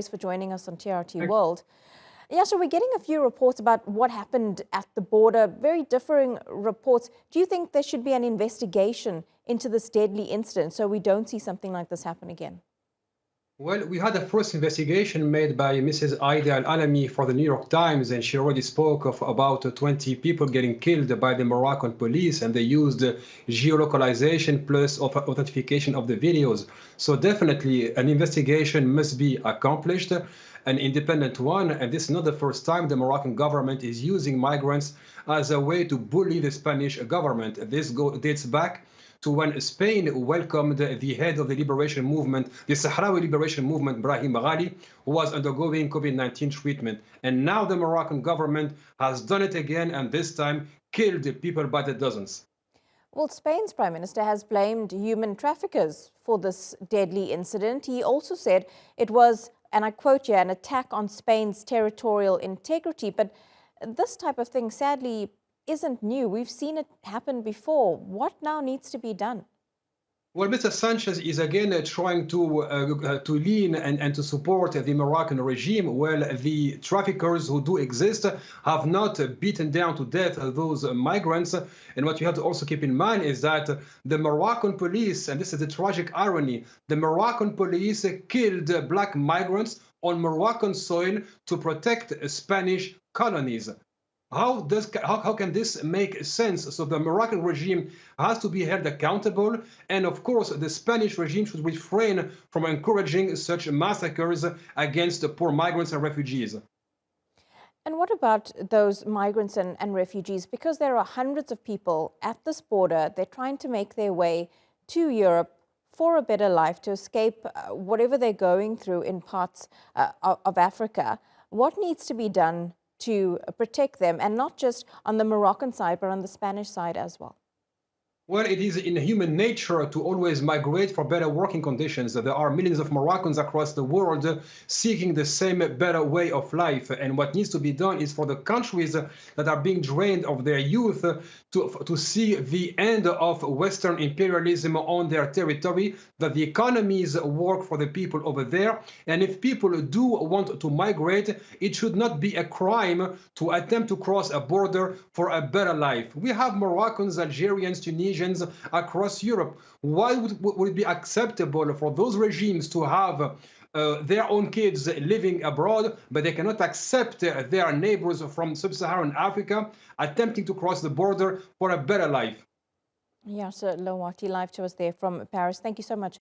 for joining us on TRT World. Yasser, we're getting a few reports about what happened at the border, very differing reports. Do you think there should be an investigation into this deadly incident so we don't see something like this happen again? Well, we had a first investigation made by Mrs. Aida Al-Alami for the New York Times, and she already spoke of about 20 people getting killed by the Moroccan police, and they used geolocalization plus authentication of the videos. So definitely an investigation must be accomplished, an independent one, and this is not the first time the Moroccan government is using migrants as a way to bully the Spanish government. This dates back to when Spain welcomed the head of the liberation movement, the Sahrawi liberation movement, Brahim Ghali, who was undergoing COVID-19 treatment. And now the Moroccan government has done it again, and this time killed people by the dozens. Well, Spain's Prime Minister has blamed human traffickers for this deadly incident. He also said it was, and I quote here, an attack on Spain's territorial integrity. But this type of thing, sadly, isn't new. We've seen it happen before. What now needs to be done? Well, Mr. Sanchez is again trying to lean and to support the Moroccan regime. Well, the traffickers who do exist have not beaten down to death those migrants. And what you have to also keep in mind is that the Moroccan police, and this is the tragic irony, the Moroccan police killed black migrants on Moroccan soil to protect Spanish colonies. How can this make sense? So the Moroccan regime has to be held accountable, and of course the Spanish regime should refrain from encouraging such massacres against poor migrants and refugees. And what about those migrants and refugees? Because there are hundreds of people at this border, they're trying to make their way to Europe for a better life, to escape whatever they're going through in parts of Africa. What needs to be done to protect them, and not just on the Moroccan side, but on the Spanish side as well? Well, it is in human nature to always migrate for better working conditions. There are millions of Moroccans across the world seeking the same better way of life. And what needs to be done is for the countries that are being drained of their youth to see the end of Western imperialism on their territory, that the economies work for the people over there. And if people do want to migrate, it should not be a crime to attempt to cross a border for a better life. We have Moroccans, Algerians, Tunisians across Europe. Why would it be acceptable for those regimes to have their own kids living abroad, but they cannot accept their neighbors from sub-Saharan Africa attempting to cross the border for a better life? Yasser Louati, live to us there from Paris. Thank you so much.